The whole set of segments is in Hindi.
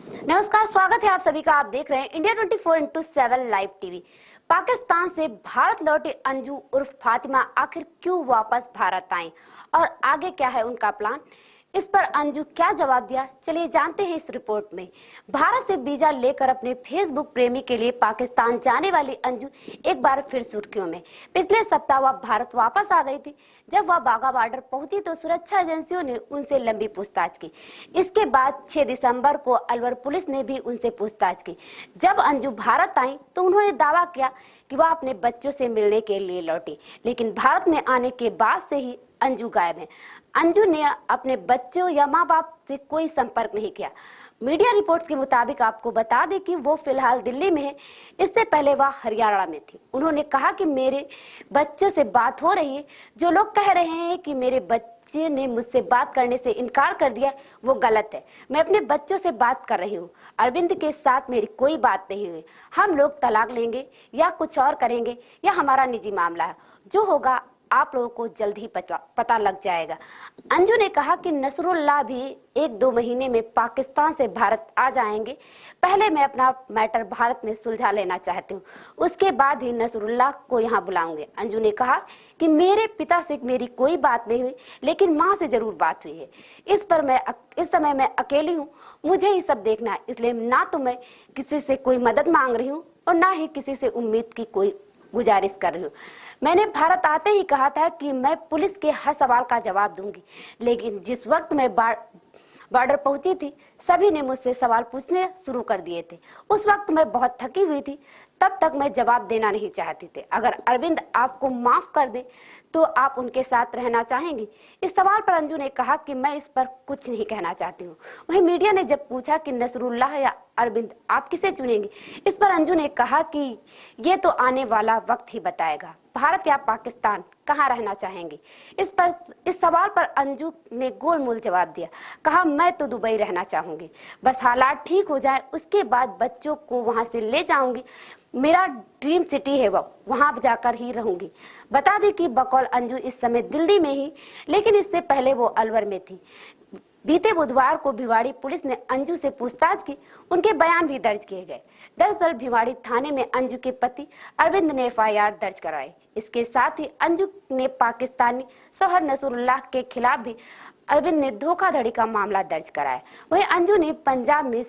नमस्कार, स्वागत है आप सभी का। आप देख रहे हैं इंडिया 24/7 लाइव टीवी। पाकिस्तान से भारत लौटी अंजू उर्फ फातिमा आखिर क्यों वापस भारत आई और आगे क्या है उनका प्लान, इस पर अंजू क्या जवाब दिया, चलिए जानते हैं इस रिपोर्ट में। भारत से वीजा लेकर अपने फेसबुक प्रेमी के लिए पाकिस्तान जाने वाली अंजू एक बार फिर सुर्खियों में। पिछले सप्ताह वह भारत वापस आ गई थी। जब वह बाघा बॉर्डर पहुंची तो सुरक्षा एजेंसियों ने उनसे लंबी पूछताछ की। इसके बाद 6 दिसंबर को अलवर पुलिस ने भी उनसे पूछताछ की। जब अंजू भारत आई तो उन्होंने दावा किया कि वह अपने बच्चों से मिलने के लिए लौटी, लेकिन भारत में आने के बाद से ही अंजू गायब है। अंजू ने अपने बच्चों या मां बाप से कोई संपर्क नहीं किया। मीडिया रिपोर्ट्स के मुताबिक आपको बता दें कि वो फिलहाल दिल्ली में है। इससे पहले वह हरियाणा में थी। उन्होंने कहा कि मेरे बच्चों से बात हो रही है। जो लोग कह रहे हैं कि मेरे बच्चे ने मुझसे बात करने से इनकार कर दिया, वो गलत है। मैं अपने बच्चों से बात कर रही हूँ। अरविंद के साथ मेरी कोई बात नहीं हुई। हम लोग तलाक लेंगे या कुछ और करेंगे, या हमारा निजी मामला है। जो होगा आप लोगों को जल्द ही पता लग जाएगा। अंजू ने कहा कि नसरुल्लाह भी 1-2 महीने में पाकिस्तान से भारत आ जाएंगे। पहले मैं अपना मैटर भारत में सुलझा लेना चाहती हूँ, उसके बाद ही नसरुल्लाह को यहाँ बुलाऊंगे। अंजू ने कहा कि मेरे पिता से मेरी कोई बात नहीं हुई, लेकिन माँ से जरूर बात हुई है। इस समय मैं अकेली हूँ, मुझे ही सब देखना है, इसलिए ना तो मैं किसी से कोई मदद मांग रही हूँ और ना ही किसी से उम्मीद की कोई गुजारिश कर रही हूँ। मैंने भारत आते ही कहा था कि मैं पुलिस के हर सवाल का जवाब दूंगी, लेकिन जिस वक्त मैं बॉर्डर पहुंची थी, सभी ने मुझसे सवाल पूछने शुरू कर दिए थे। उस वक्त मैं बहुत थकी हुई थी, तब तक मैं जवाब देना नहीं चाहती थी। अगर अरविंद आपको माफ कर दे तो आप उनके साथ रहना चाहेंगी? इस सवाल पर अंजू ने कहा कि मैं इस पर कुछ नहीं कहना चाहती हूँ। वहीं मीडिया ने जब पूछा कि नसरुल्लाह या अरविंद आप किसे चुनेंगे, इस पर अंजू ने कहा कि ये तो आने वाला वक्त ही बताएगा। भारत या पाकिस्तान, कहाँ रहना चाहेंगे? इस सवाल पर अंजू ने गोलमोल जवाब दिया। कहा मैं तो दुबई रहना चाहूंगी, बस हालात ठीक हो जाए, उसके बाद बच्चों को वहां से ले जाऊंगी। मेरा ड्रीम सिटी है, वो वहां जाकर ही रहूंगी। बता दें कि बकौल अंजू इस समय दिल्ली में ही, लेकिन इससे पहले वो अलवर में थी। बीते बुधवार को भिवाड़ी पुलिस ने अंजू से पूछताछ की। उनके बयान भी दर्ज किए गए। दरअसल भिवाड़ी थाने में अंजू के पति अरविंद ने FIR दर्ज कराई। इसके साथ ही अंजू ने पाकिस्तानी शौहर नसरुल्लाह के खिलाफ भी अरविंद ने धोखाधड़ी का मामला दर्ज कराया। वहीं अंजू ने पंजाब में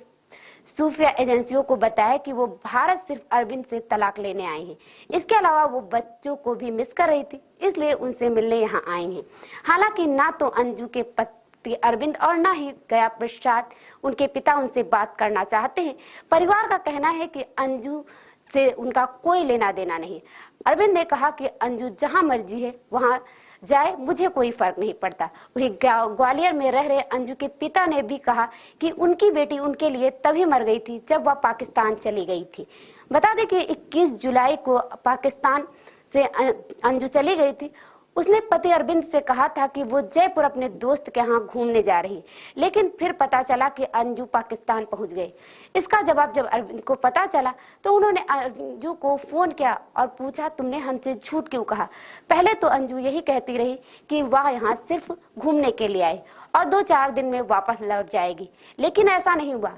खुफिया एजेंसियों को बताया कि वो भारत सिर्फ अरविंद से तलाक लेने आई हैं। इसके अलावा वो बच्चों को भी मिस कर रही थी, इसलिए उनसे मिलने यहाँ आई हैं। हालांकि ना तो अंजू के पति अरविंद और ना ही गया प्रसाद उनके पिता उनसे बात करना चाहते हैं। परिवार का कहना है कि अंजू से उनका कोई लेना देना नहीं। अरविंद ने कहा कि अंजू जहां मर्जी है वहां जाए, मुझे कोई फर्क नहीं पड़ता। वहीं ग्वालियर में रह रहे अंजू के पिता ने भी कहा कि उनकी बेटी उनके लिए तभी मर गई थी जब वह पाकिस्तान चली गई थी। बता दें कि 21 जुलाई को पाकिस्तान से अंजू चली गई थी। उसने पति अरविंद से कहा था कि वो जयपुर अपने दोस्त के यहाँ घूमने जा रही, लेकिन फिर पता चला कि अंजू पाकिस्तान पहुंच गई। इसका जवाब जब अरविंद को पता चला तो उन्होंने अंजू को फोन किया और पूछा, तुमने हमसे झूठ क्यों कहा? पहले तो अंजू यही कहती रही कि वह यहाँ सिर्फ घूमने के लिए आई और 2-4 दिन में वापस लौट जाएगी, लेकिन ऐसा नहीं हुआ।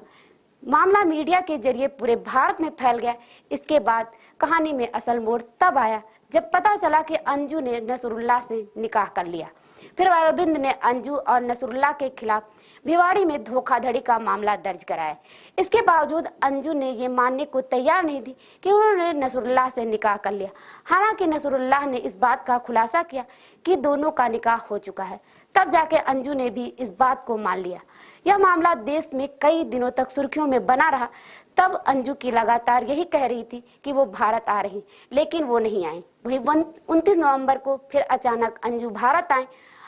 मामला मीडिया के जरिए पूरे भारत में फैल गया। इसके बाद कहानी में असल मोड़ तब आया जब पता चला कि अंजू ने नसरुल्लाह से निकाह कर लिया। फिर अरविंद ने अंजू और नसरुल्लाह के खिलाफ भिवाड़ी में धोखाधड़ी का मामला दर्ज कराया। इसके बावजूद अंजू ने ये मानने को तैयार नहीं थी कि उन्होंने नसरुल्लाह से निकाह कर लिया। हालांकि नसरुल्लाह ने इस बात का खुलासा किया कि दोनों का निकाह हो चुका है। तब जाके अंजू ने भी इस बात को मान लिया। यह मामला देश में कई दिनों तक सुर्खियों में बना रहा। तब अंजू की लगातार यही कह रही थी कि वो भारत आ रही, लेकिन वो नहीं आई। वहीं 29 नवंबर को फिर अचानक अंजू भारत आए।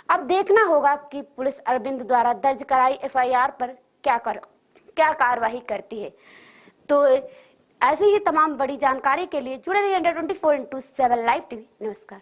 अब देखना होगा कि पुलिस अरविंद द्वारा दर्ज कराई FIR पर क्या कार्रवाई करती है। तो ऐसी ही तमाम बड़ी जानकारी के लिए जुड़े रहिए इंडिया 24/7 लाइव टीवी। नमस्कार।